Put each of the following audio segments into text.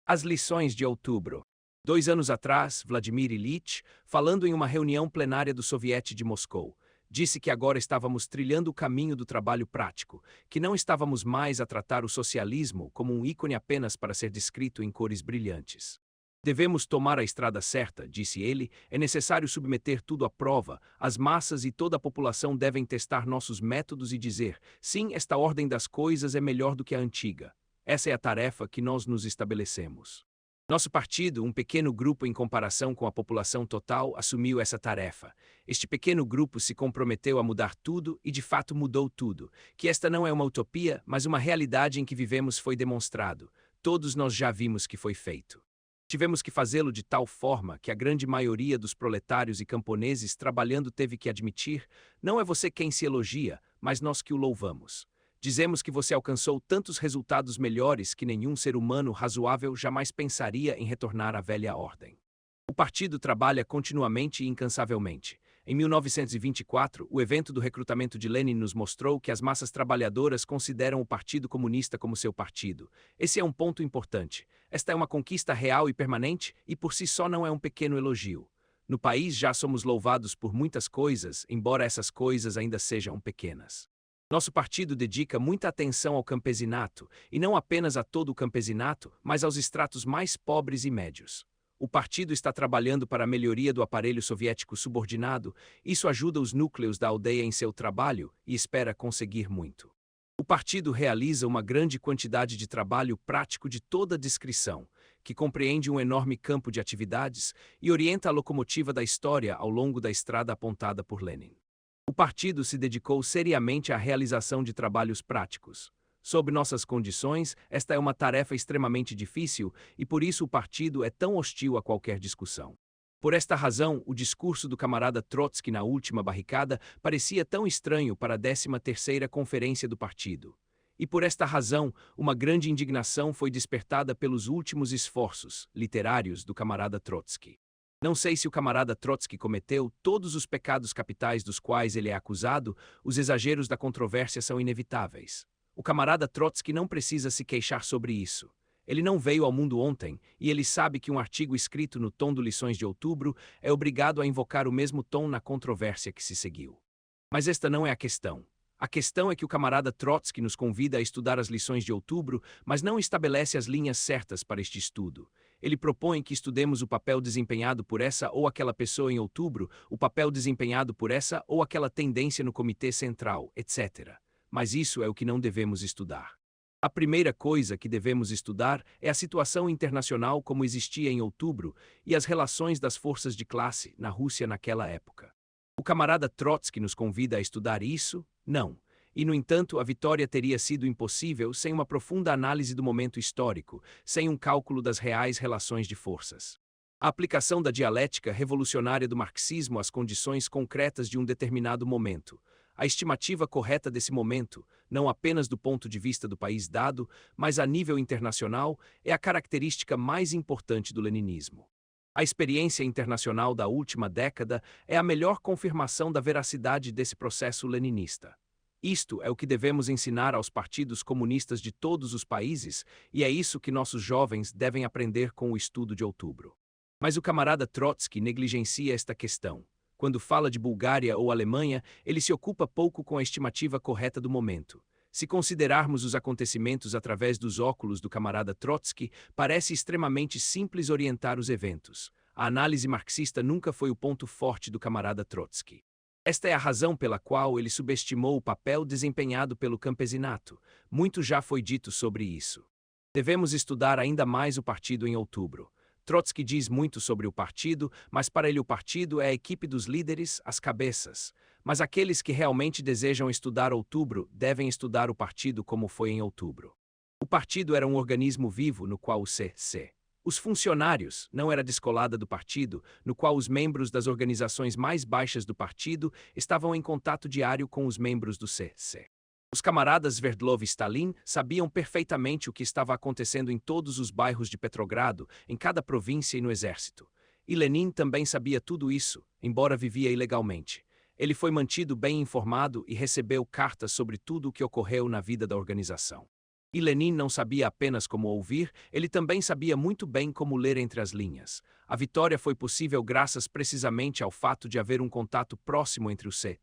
As lições de outubro. 2 anos atrás, Vladimir Ilyich, falando em uma reunião plenária do Soviete de Moscou, disse que agora estávamos trilhando o caminho do trabalho prático, que não estávamos mais a tratar o socialismo como um ícone apenas para ser descrito em cores brilhantes. Devemos tomar a estrada certa, disse ele, é necessário submeter tudo à prova, as massas e toda a população devem testar nossos métodos e dizer, sim, esta ordem das coisas é melhor do que a antiga. Essa é a tarefa que nós nos estabelecemos. Nosso partido, um pequeno grupo em comparação com a população total, assumiu essa tarefa. Este pequeno grupo se comprometeu a mudar tudo e de fato mudou tudo. Que esta não é uma utopia, mas uma realidade em que vivemos foi demonstrado. Todos nós já vimos que foi feito. Tivemos que fazê-lo de tal forma que a grande maioria dos proletários e camponeses trabalhando teve que admitir, não é você quem se elogia, mas nós que o louvamos. Dizemos que você alcançou tantos resultados melhores que nenhum ser humano razoável jamais pensaria em retornar à velha ordem. O partido trabalha continuamente e incansavelmente. Em 1924, o evento do recrutamento de Lenin nos mostrou que as massas trabalhadoras consideram o Partido Comunista como seu partido. Esse é um ponto importante. Esta é uma conquista real e permanente e por si só não é um pequeno elogio. No país já somos louvados por muitas coisas, embora essas coisas ainda sejam pequenas. Nosso partido dedica muita atenção ao campesinato, e não apenas a todo o campesinato, mas aos estratos mais pobres e médios. O partido está trabalhando para a melhoria do aparelho soviético subordinado, isso ajuda os núcleos da aldeia em seu trabalho e espera conseguir muito. O partido realiza uma grande quantidade de trabalho prático de toda descrição, que compreende um enorme campo de atividades e orienta a locomotiva da história ao longo da estrada apontada por Lenin. O partido se dedicou seriamente à realização de trabalhos práticos. Sob nossas condições, esta é uma tarefa extremamente difícil e por isso o partido é tão hostil a qualquer discussão. Por esta razão, o discurso do camarada Trotsky na última barricada parecia tão estranho para a 13ª Conferência do Partido. E por esta razão, uma grande indignação foi despertada pelos últimos esforços literários do camarada Trotsky. Não sei se o camarada Trotsky cometeu todos os pecados capitais dos quais ele é acusado, os exageros da controvérsia são inevitáveis. O camarada Trotsky não precisa se queixar sobre isso. Ele não veio ao mundo ontem, e ele sabe que um artigo escrito no tom do Lições de Outubro é obrigado a invocar o mesmo tom na controvérsia que se seguiu. Mas esta não é a questão. A questão é que o camarada Trotsky nos convida a estudar as lições de outubro, mas não estabelece as linhas certas para este estudo. Ele propõe que estudemos o papel desempenhado por essa ou aquela pessoa em outubro, o papel desempenhado por essa ou aquela tendência no Comitê Central, etc. Mas isso é o que não devemos estudar. A primeira coisa que devemos estudar é a situação internacional como existia em outubro e as relações das forças de classe na Rússia naquela época. O camarada Trotsky nos convida a estudar isso? Não. E, no entanto, a vitória teria sido impossível sem uma profunda análise do momento histórico, sem um cálculo das reais relações de forças. A aplicação da dialética revolucionária do marxismo às condições concretas de um determinado momento. A estimativa correta desse momento, não apenas do ponto de vista do país dado, mas a nível internacional, é a característica mais importante do leninismo. A experiência internacional da última década é a melhor confirmação da veracidade desse processo leninista. Isto é o que devemos ensinar aos partidos comunistas de todos os países, e é isso que nossos jovens devem aprender com o estudo de outubro. Mas o camarada Trotsky negligencia esta questão. Quando fala de Bulgária ou Alemanha, ele se ocupa pouco com a estimativa correta do momento. Se considerarmos os acontecimentos através dos óculos do camarada Trotsky, parece extremamente simples orientar os eventos. A análise marxista nunca foi o ponto forte do camarada Trotsky. Esta é a razão pela qual ele subestimou o papel desempenhado pelo campesinato. Muito já foi dito sobre isso. Devemos estudar ainda mais o partido em outubro. Trotsky diz muito sobre o partido, mas para ele o partido é a equipe dos líderes, as cabeças. Mas aqueles que realmente desejam estudar outubro devem estudar o partido como foi em outubro. O partido era um organismo vivo no qual o C.C. Os funcionários não era descolada do partido, no qual os membros das organizações mais baixas do partido estavam em contato diário com os membros do C.C. Os camaradas Sverdlov e Stalin sabiam perfeitamente o que estava acontecendo em todos os bairros de Petrogrado, em cada província e no exército. E Lenin também sabia tudo isso, embora vivia ilegalmente. Ele foi mantido bem informado e recebeu cartas sobre tudo o que ocorreu na vida da organização. E Lenin não sabia apenas como ouvir, ele também sabia muito bem como ler entre as linhas. A vitória foi possível graças precisamente ao fato de haver um contato próximo entre o C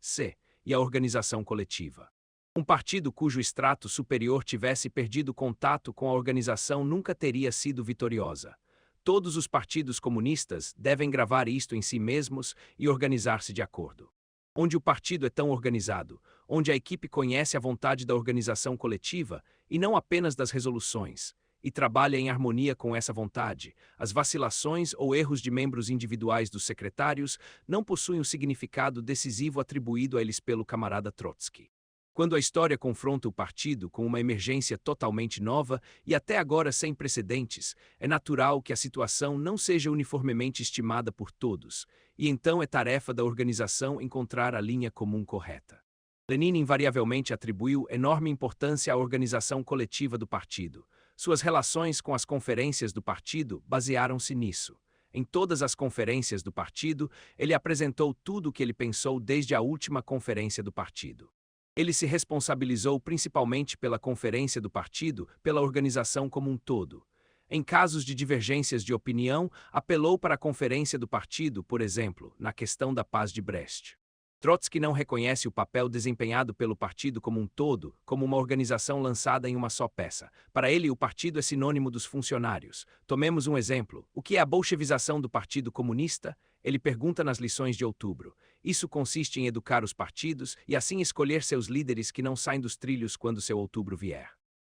e a organização coletiva. Um partido cujo extrato superior tivesse perdido contato com a organização nunca teria sido vitoriosa. Todos os partidos comunistas devem gravar isto em si mesmos e organizar-se de acordo. Onde o partido é tão organizado, onde a equipe conhece a vontade da organização coletiva e não apenas das resoluções, e trabalha em harmonia com essa vontade, as vacilações ou erros de membros individuais dos secretários não possuem o significado decisivo atribuído a eles pelo camarada Trotsky. Quando a história confronta o partido com uma emergência totalmente nova e até agora sem precedentes, é natural que a situação não seja uniformemente estimada por todos, e então é tarefa da organização encontrar a linha comum correta. Lenin invariavelmente atribuiu enorme importância à organização coletiva do partido. Suas relações com as conferências do partido basearam-se nisso. Em todas as conferências do partido, ele apresentou tudo o que ele pensou desde a última conferência do partido. Ele se responsabilizou principalmente pela conferência do partido, pela organização como um todo. Em casos de divergências de opinião, apelou para a conferência do partido, por exemplo, na questão da paz de Brest. Trotsky não reconhece o papel desempenhado pelo partido como um todo, como uma organização lançada em uma só peça. Para ele, o partido é sinônimo dos funcionários. Tomemos um exemplo. O que é a bolchevização do Partido Comunista? Ele pergunta nas lições de outubro. Isso consiste em educar os partidos e assim escolher seus líderes que não saem dos trilhos quando seu outubro vier.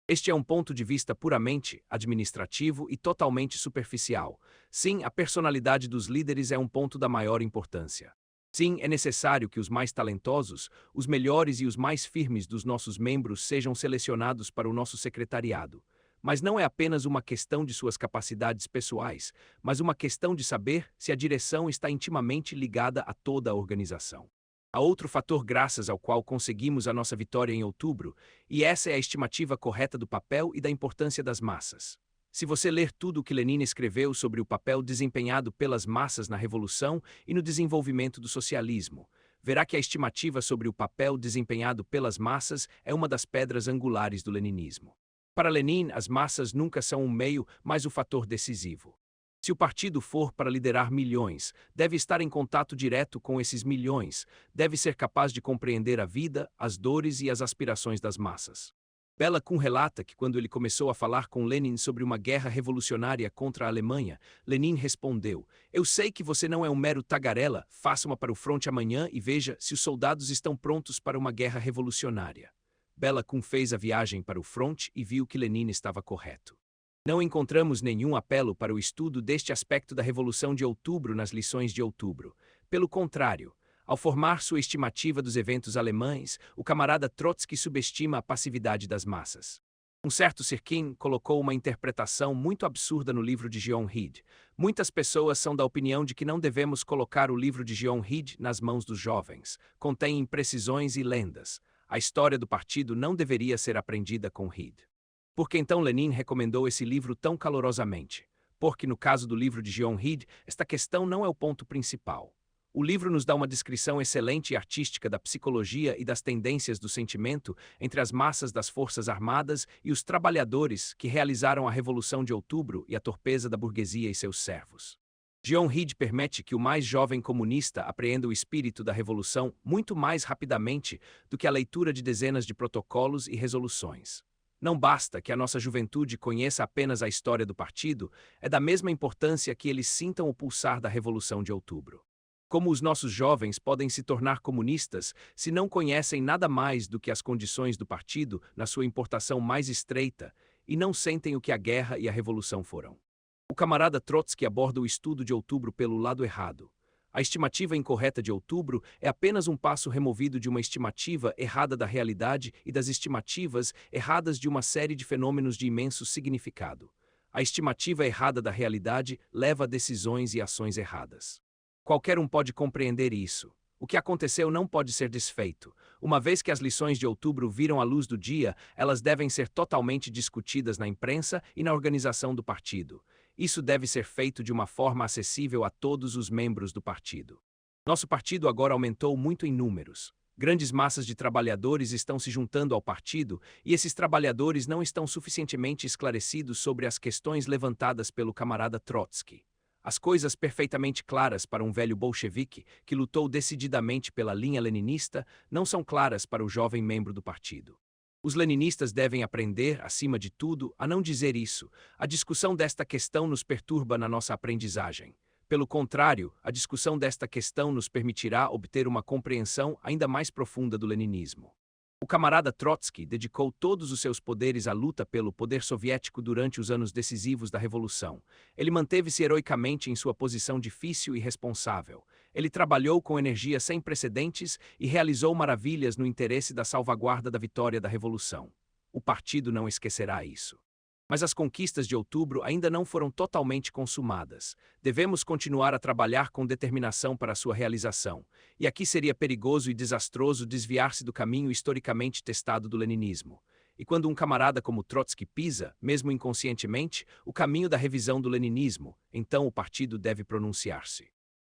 Este é um ponto de vista puramente administrativo e totalmente superficial. Sim, a personalidade dos líderes é um ponto da maior importância. Sim, é necessário que os mais talentosos, os melhores e os mais firmes dos nossos membros sejam selecionados para o nosso secretariado. Mas não é apenas uma questão de suas capacidades pessoais, mas uma questão de saber se a direção está intimamente ligada a toda a organização. Há outro fator graças ao qual conseguimos a nossa vitória em outubro, e essa é a estimativa correta do papel e da importância das massas. Se você ler tudo o que Lenin escreveu sobre o papel desempenhado pelas massas na Revolução e no desenvolvimento do socialismo, verá que a estimativa sobre o papel desempenhado pelas massas é uma das pedras angulares do leninismo. Para Lenin, as massas nunca são um meio, mas o fator decisivo. Se o partido for para liderar milhões, deve estar em contato direto com esses milhões, deve ser capaz de compreender a vida, as dores e as aspirações das massas. Bela Kun relata que quando ele começou a falar com Lenin sobre uma guerra revolucionária contra a Alemanha, Lenin respondeu: "Eu sei que você não é um mero tagarela, faça-uma para o fronte amanhã e veja se os soldados estão prontos para uma guerra revolucionária." Bela Kun fez a viagem para o fronte e viu que Lenin estava correto. Não encontramos nenhum apelo para o estudo deste aspecto da Revolução de Outubro nas lições de outubro. Pelo contrário, ao formar sua estimativa dos eventos alemães, o camarada Trotsky subestima a passividade das massas. Um certo Sirkin colocou uma interpretação muito absurda no livro de John Reed. Muitas pessoas são da opinião de que não devemos colocar o livro de John Reed nas mãos dos jovens. Contém imprecisões e lendas. A história do partido não deveria ser aprendida com Reed. Por que então Lenin recomendou esse livro tão calorosamente? Porque no caso do livro de John Reed, esta questão não é o ponto principal. O livro nos dá uma descrição excelente e artística da psicologia e das tendências do sentimento entre as massas das Forças Armadas e os trabalhadores que realizaram a Revolução de Outubro e a torpeza da burguesia e seus servos. John Reed permite que o mais jovem comunista apreenda o espírito da Revolução muito mais rapidamente do que a leitura de dezenas de protocolos e resoluções. Não basta que a nossa juventude conheça apenas a história do partido, é da mesma importância que eles sintam o pulsar da Revolução de Outubro. Como os nossos jovens podem se tornar comunistas se não conhecem nada mais do que as condições do partido na sua importação mais estreita e não sentem o que a guerra e a revolução foram? O camarada Trotsky aborda o estudo de outubro pelo lado errado. A estimativa incorreta de outubro é apenas um passo removido de uma estimativa errada da realidade e das estimativas erradas de uma série de fenômenos de imenso significado. A estimativa errada da realidade leva a decisões e ações erradas. Qualquer um pode compreender isso. O que aconteceu não pode ser desfeito. Uma vez que as lições de outubro viram a luz do dia, elas devem ser totalmente discutidas na imprensa e na organização do partido. Isso deve ser feito de uma forma acessível a todos os membros do partido. Nosso partido agora aumentou muito em números. Grandes massas de trabalhadores estão se juntando ao partido e esses trabalhadores não estão suficientemente esclarecidos sobre as questões levantadas pelo camarada Trotsky. As coisas perfeitamente claras para um velho bolchevique que lutou decididamente pela linha leninista não são claras para o jovem membro do partido. Os leninistas devem aprender, acima de tudo, a não dizer isso. A discussão desta questão nos perturba na nossa aprendizagem. Pelo contrário, a discussão desta questão nos permitirá obter uma compreensão ainda mais profunda do leninismo. O camarada Trotsky dedicou todos os seus poderes à luta pelo poder soviético durante os anos decisivos da Revolução. Ele manteve-se heroicamente em sua posição difícil e responsável. Ele trabalhou com energia sem precedentes e realizou maravilhas no interesse da salvaguarda da vitória da Revolução. O partido não esquecerá isso. Mas as conquistas de outubro ainda não foram totalmente consumadas. Devemos continuar a trabalhar com determinação para sua realização. E aqui seria perigoso e desastroso desviar-se do caminho historicamente testado do leninismo. E quando um camarada como Trotsky pisa, mesmo inconscientemente, o caminho da revisão do leninismo, então o partido deve pronunciar-se.